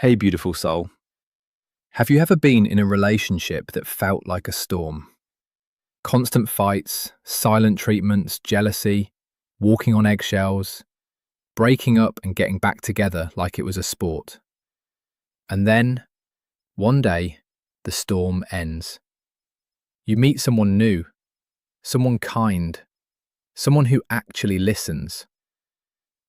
Hey, beautiful soul. Have you ever been in a relationship that felt like a storm? Constant fights, silent treatments, jealousy, walking on eggshells, breaking up and getting back together like it was a sport. And then, one day, the storm ends. You meet someone new, someone kind, someone who actually listens,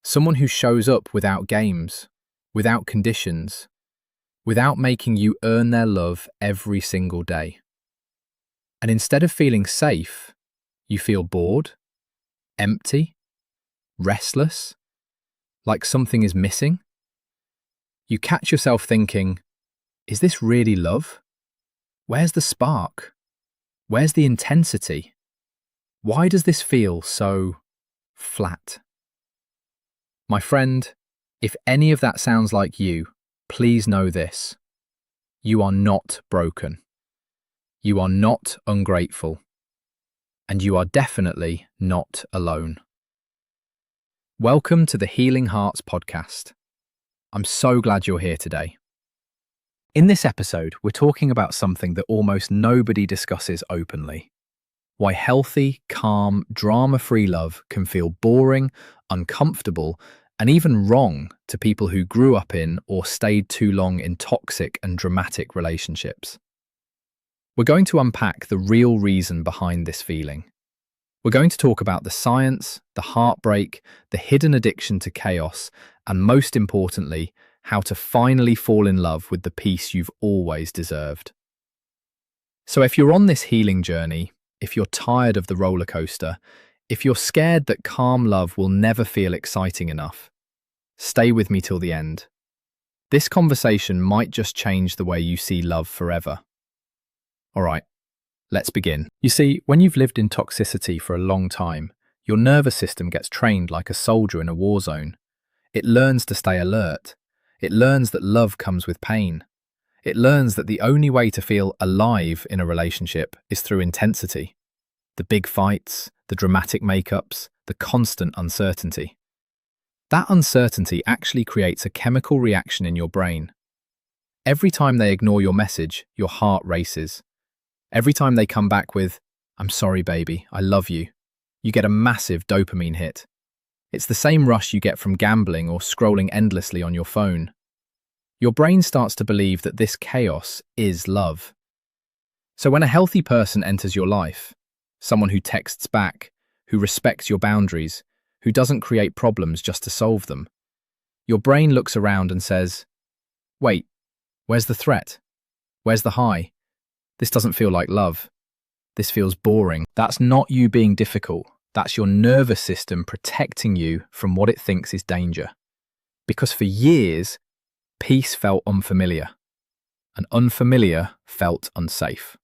someone who shows up without games, without conditions, without making you earn their love every single day. And instead of feeling safe, you feel bored, empty, restless, like something is missing. You catch yourself thinking, is this really love? Where's the spark? Where's the intensity? Why does this feel so flat? My friend, if any of that sounds like you, please know this. You are not broken. You are not ungrateful. And you are definitely not alone. Welcome to the Healing Hearts podcast. I'm so glad you're here today. In this episode, we're talking about something that almost nobody discusses openly. Why healthy, calm, drama-free love can feel boring, uncomfortable, and even wrong to people who grew up in or stayed too long in toxic and dramatic relationships. We're going to unpack the real reason behind this feeling. We're going to talk about the science, the heartbreak, the hidden addiction to chaos, and most importantly, how to finally fall in love with the peace you've always deserved. So if you're on this healing journey, if you're tired of the roller coaster, if you're scared that calm love will never feel exciting enough, stay with me till the end. This conversation might just change the way you see love forever. All right, let's begin. You see, when you've lived in toxicity for a long time, your nervous system gets trained like a soldier in a war zone. It learns to stay alert. It learns that love comes with pain. It learns that the only way to feel alive in a relationship is through intensity. The big fights, the dramatic makeups, the constant uncertainty. That uncertainty actually creates a chemical reaction in your brain. Every time they ignore your message, your heart races. Every time they come back with, "I'm sorry, baby, I love you," you get a massive dopamine hit. It's the same rush you get from gambling or scrolling endlessly on your phone. Your brain starts to believe that this chaos is love. So when a healthy person enters your life, someone who texts back, who respects your boundaries, who doesn't create problems just to solve them, your brain looks around and says, "Wait, where's the threat? Where's the high? This doesn't feel like love. This feels boring." That's not you being difficult. That's your nervous system protecting you from what it thinks is danger. Because for years, peace felt unfamiliar, and unfamiliar felt unsafe.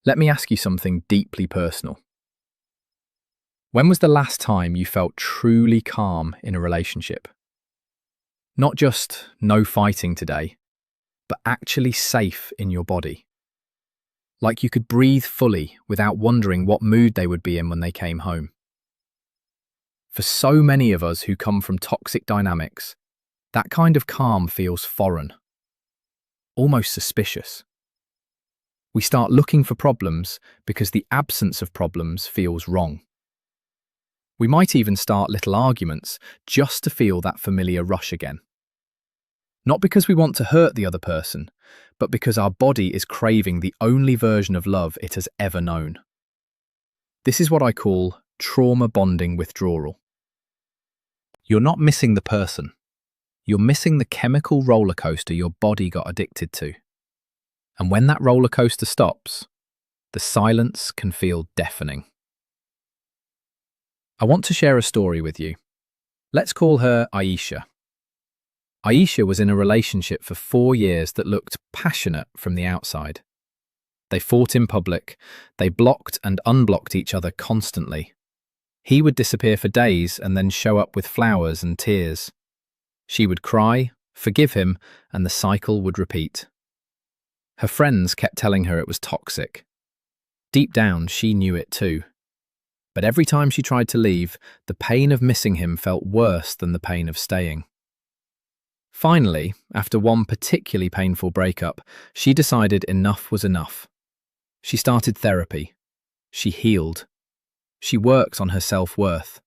Let me ask you something deeply personal. When was the last time you felt truly calm in a relationship? Not just no fighting today, but actually safe in your body. Like you could breathe fully without wondering what mood they would be in when they came home. For so many of us who come from toxic dynamics, that kind of calm feels foreign, almost suspicious. We start looking for problems because the absence of problems feels wrong. We might even start little arguments just to feel that familiar rush again. Not because we want to hurt the other person, but because our body is craving the only version of love it has ever known. This is what I call trauma bonding withdrawal. You're not missing the person. You're missing the chemical roller coaster your body got addicted to. And when that roller coaster stops, the silence can feel deafening. I want to share a story with you. Let's call her Ayesha. Ayesha was in a relationship for 4 years that looked passionate from the outside. They fought in public, they blocked and unblocked each other constantly. He would disappear for days and then show up with flowers and tears. She would cry, forgive him, and the cycle would repeat. Her friends kept telling her it was toxic. Deep down, she knew it too. But every time she tried to leave, the pain of missing him felt worse than the pain of staying. Finally, after one particularly painful breakup, she decided enough was enough. She started therapy. She healed. She worked on her self-worth.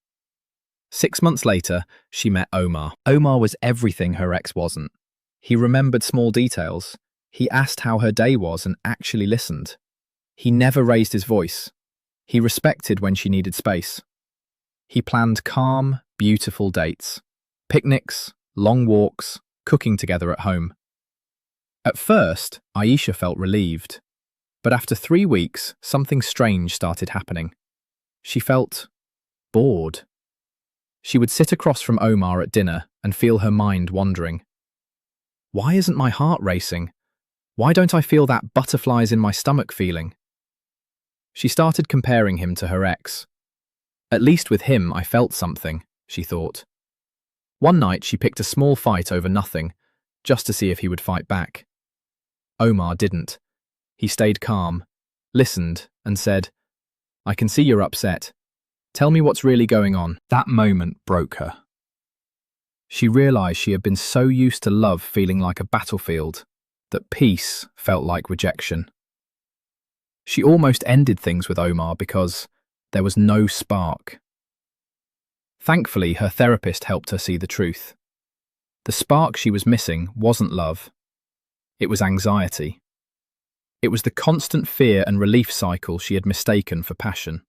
6 months later, she met Omar. Omar was everything her ex wasn't. He remembered small details. He asked how her day was and actually listened. He never raised his voice. He respected when she needed space. He planned calm, beautiful dates. Picnics, long walks, cooking together at home. At first, Ayesha felt relieved. But after 3 weeks, something strange started happening. She felt bored. She would sit across from Omar at dinner and feel her mind wandering. Why isn't my heart racing? Why don't I feel that butterflies in my stomach feeling? She started comparing him to her ex. At least with him I felt something, she thought. One night she picked a small fight over nothing, just to see if he would fight back. Omar didn't. He stayed calm, listened, and said, "I can see you're upset. Tell me what's really going on." That moment broke her. She realized she had been so used to love feeling like a battlefield that peace felt like rejection. She almost ended things with Omar because there was no spark. Thankfully, her therapist helped her see the truth. The spark she was missing wasn't love. It was anxiety. It was the constant fear and relief cycle she had mistaken for passion.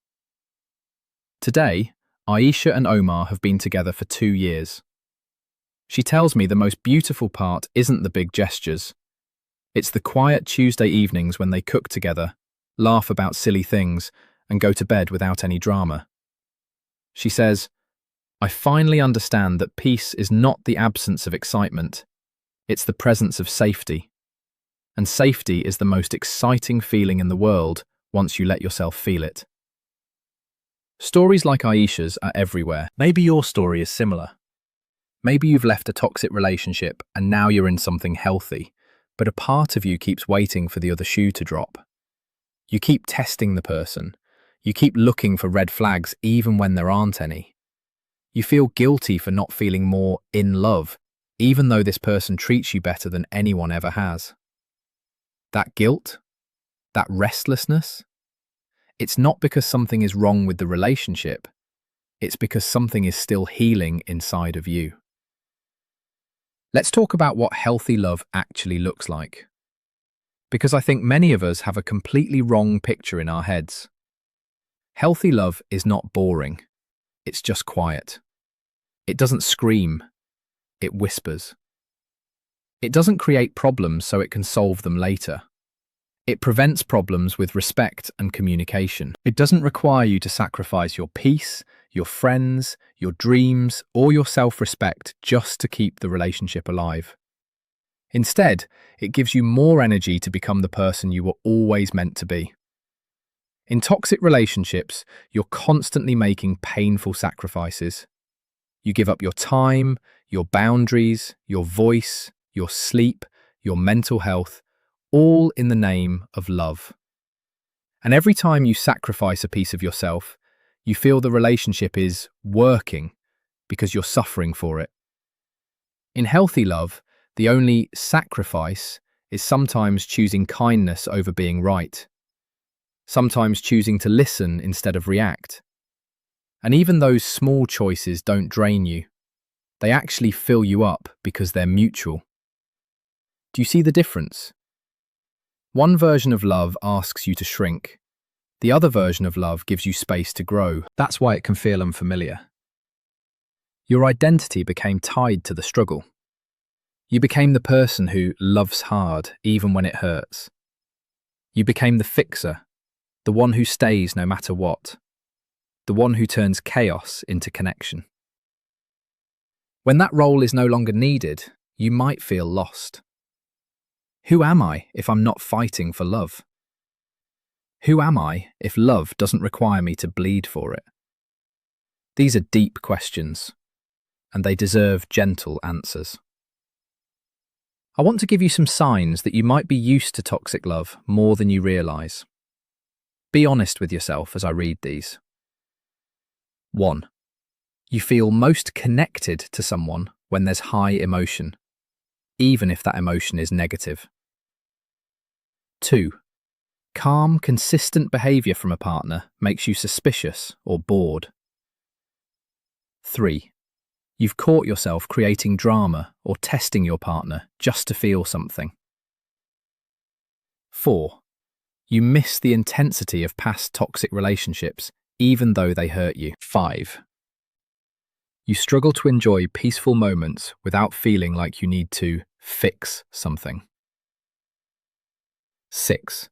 Today, Ayesha and Omar have been together for 2 years. She tells me the most beautiful part isn't the big gestures. It's the quiet Tuesday evenings when they cook together, laugh about silly things, and go to bed without any drama. She says, "I finally understand that peace is not the absence of excitement. It's the presence of safety. And safety is the most exciting feeling in the world once you let yourself feel it." Stories like Ayesha's are everywhere. Maybe your story is similar. Maybe you've left a toxic relationship and now you're in something healthy, but a part of you keeps waiting for the other shoe to drop. You keep testing the person. You keep looking for red flags even when there aren't any. You feel guilty for not feeling more in love, even though this person treats you better than anyone ever has. That guilt, that restlessness, it's not because something is wrong with the relationship. It's because something is still healing inside of you. Let's talk about what healthy love actually looks like. Because I think many of us have a completely wrong picture in our heads. Healthy love is not boring. It's just quiet. It doesn't scream. It whispers. It doesn't create problems so it can solve them later. It prevents problems with respect and communication. It doesn't require you to sacrifice your peace, your friends, your dreams, or your self-respect just to keep the relationship alive. Instead, it gives you more energy to become the person you were always meant to be. In toxic relationships, you're constantly making painful sacrifices. You give up your time, your boundaries, your voice, your sleep, your mental health, all in the name of love. And every time you sacrifice a piece of yourself, you feel the relationship is working because you're suffering for it. In healthy love, the only sacrifice is sometimes choosing kindness over being right, sometimes choosing to listen instead of react. And even those small choices don't drain you. They actually fill you up because they're mutual. Do you see the difference? One version of love asks you to shrink. The other version of love gives you space to grow. That's why it can feel unfamiliar. Your identity became tied to the struggle. You became the person who loves hard even when it hurts. You became the fixer, the one who stays no matter what, the one who turns chaos into connection. When that role is no longer needed, you might feel lost. Who am I if I'm not fighting for love? Who am I if love doesn't require me to bleed for it? These are deep questions, and they deserve gentle answers. I want to give you some signs that you might be used to toxic love more than you realise. Be honest with yourself as I read these. 1. You feel most connected to someone when there's high emotion. even if that emotion is negative. 2. Calm, consistent behavior from a partner makes you suspicious or bored. 3. You've caught yourself creating drama or testing your partner just to feel something. 4. You miss the intensity of past toxic relationships, even though they hurt you. 5. You struggle to enjoy peaceful moments without feeling like you need to fix something. 6.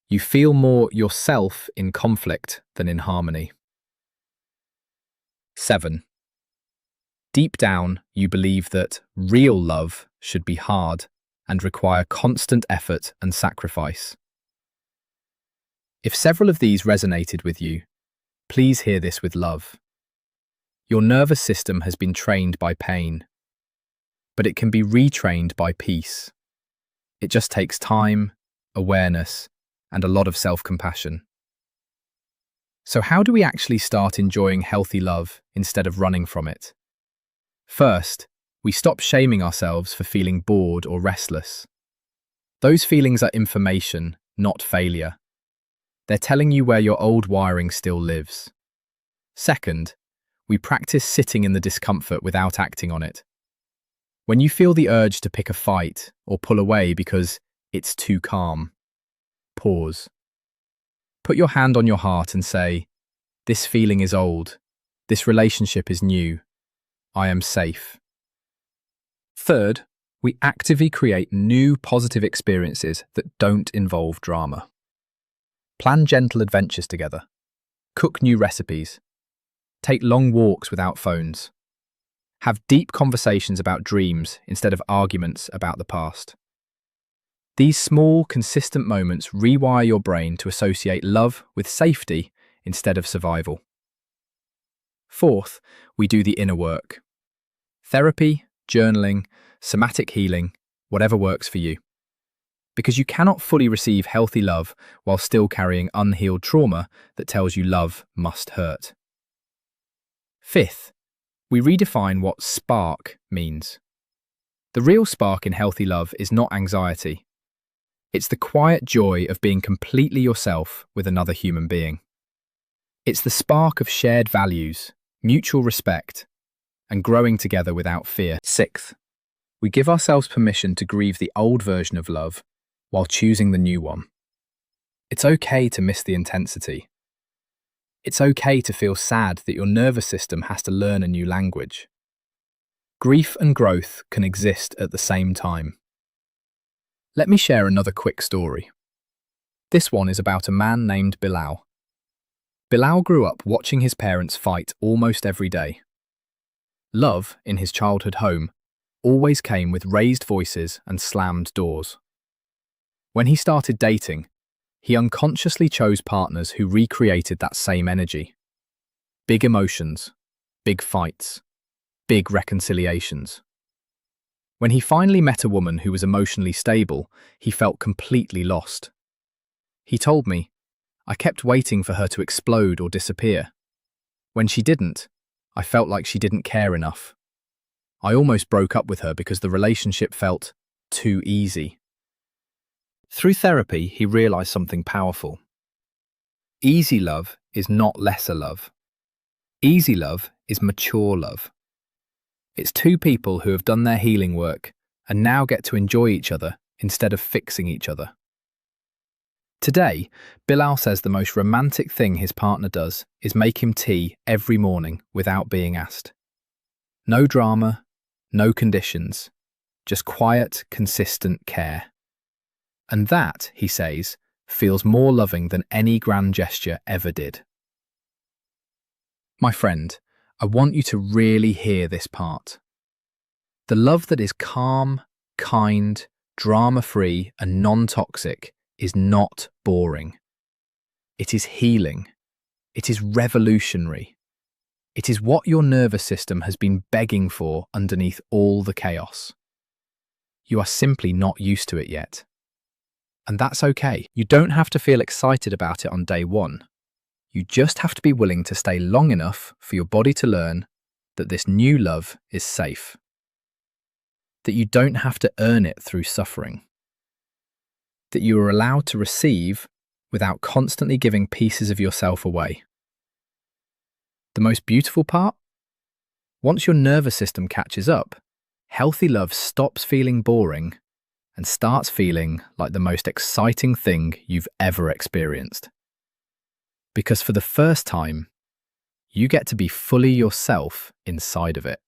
You feel more yourself in conflict than in harmony. 7. Deep down, you believe that real love should be hard and require constant effort and sacrifice. If several of these resonated with you, please hear this with love. Your nervous system has been trained by pain, but it can be retrained by peace. It just takes time, awareness, and a lot of self-compassion. So how do we actually start enjoying healthy love instead of running from it? First, we stop shaming ourselves for feeling bored or restless. Those feelings are information, not failure. They're telling you where your old wiring still lives. Second, we practice sitting in the discomfort without acting on it. When you feel the urge to pick a fight or pull away because it's too calm, pause. Put your hand on your heart and say, "This feeling is old. This relationship is new. I am safe." Third, we actively create new positive experiences that don't involve drama. Plan gentle adventures together. Cook new recipes. Take long walks without phones. Have deep conversations about dreams instead of arguments about the past. These small, consistent moments rewire your brain to associate love with safety instead of survival. Fourth, we do the inner work. Therapy, journaling, somatic healing, whatever works for you. Because you cannot fully receive healthy love while still carrying unhealed trauma that tells you love must hurt. Fifth, we redefine what spark means. The real spark in healthy love is not anxiety. It's the quiet joy of being completely yourself with another human being. It's the spark of shared values, mutual respect, and growing together without fear. Sixth, we give ourselves permission to grieve the old version of love while choosing the new one. It's okay to miss the intensity. It's okay to feel sad that your nervous system has to learn a new language. Grief and growth can exist at the same time. Let me share another quick story. This one is about a man named Bilal. Bilal grew up watching his parents fight almost every day. Love, in his childhood home, always came with raised voices and slammed doors. When he started dating, he unconsciously chose partners who recreated that same energy. Big emotions, big fights, big reconciliations. When he finally met a woman who was emotionally stable, he felt completely lost. He told me, "I kept waiting for her to explode or disappear. When she didn't, I felt like she didn't care enough. I almost broke up with her because the relationship felt too easy." Through therapy, he realized something powerful. Easy love is not lesser love. Easy love is mature love. It's two people who have done their healing work and now get to enjoy each other instead of fixing each other. Today, Bilal says the most romantic thing his partner does is make him tea every morning without being asked. No drama, no conditions, just quiet, consistent care. And that, he says, feels more loving than any grand gesture ever did. My friend, I want you to really hear this part. The love that is calm, kind, drama-free, and non-toxic is not boring. It is healing. It is revolutionary. It is what your nervous system has been begging for underneath all the chaos. You are simply not used to it yet. And that's okay. You don't have to feel excited about it on day one. You just have to be willing to stay long enough for your body to learn that this new love is safe. that you don't have to earn it through suffering, that you are allowed to receive without constantly giving pieces of yourself away. The most beautiful part? Once your nervous system catches up, healthy love stops feeling boring and starts feeling like the most exciting thing you've ever experienced. Because for the first time, you get to be fully yourself inside of it.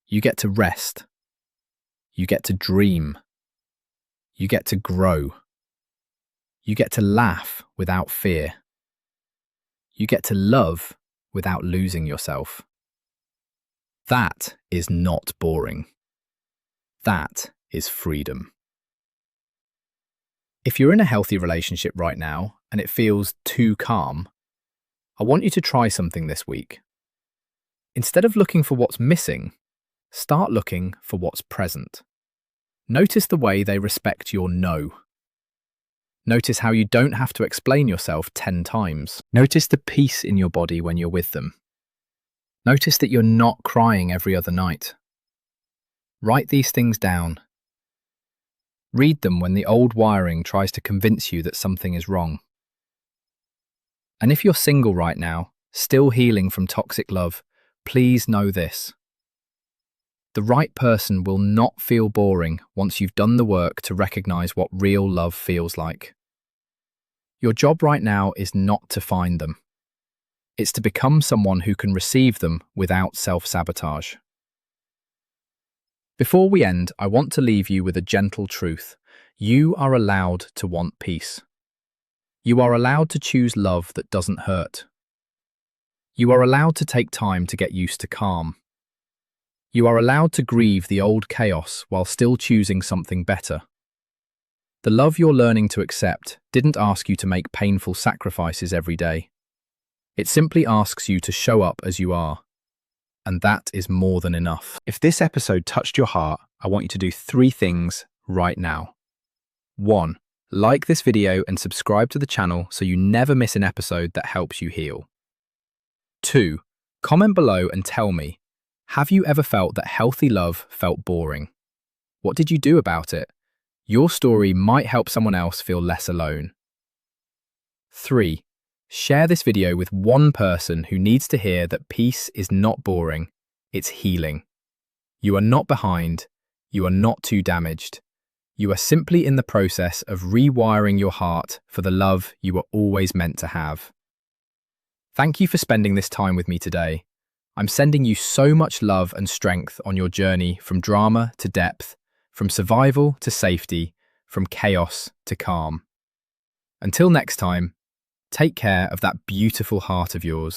You get to rest. You get to dream. You get to grow. You get to laugh without fear. You get to love without losing yourself. That is not boring. That is freedom. If you're in a healthy relationship right now and it feels too calm, I want you to try something this week. Instead of looking for what's missing, start looking for what's present. Notice the way they respect your no. Notice how you don't have to explain yourself 10 times. Notice the peace in your body when you're with them. Notice that you're not crying every other night. Write these things down. Read them when the old wiring tries to convince you that something is wrong. And if you're single right now, still healing from toxic love, please know this. The right person will not feel boring once you've done the work to recognize what real love feels like. Your job right now is not to find them. It's to become someone who can receive them without self-sabotage. Before we end, I want to leave you with a gentle truth. You are allowed to want peace. You are allowed to choose love that doesn't hurt. You are allowed to take time to get used to calm. You are allowed to grieve the old chaos while still choosing something better. The love you're learning to accept didn't ask you to make painful sacrifices every day. It simply asks you to show up as you are. And that is more than enough. If this episode touched your heart, I want you to do 3 things right now. 1. Like this video and subscribe to the channel so you never miss an episode that helps you heal. 2. Comment below and tell me, have you ever felt that healthy love felt boring? What did you do about it? Your story might help someone else feel less alone. 3. Share this video with one person who needs to hear that peace is not boring, it's healing. You are not behind, you are not too damaged. You are simply in the process of rewiring your heart for the love you were always meant to have. Thank you for spending this time with me today. I'm sending you so much love and strength on your journey from drama to depth, from survival to safety, from chaos to calm. Until next time, take care of that beautiful heart of yours.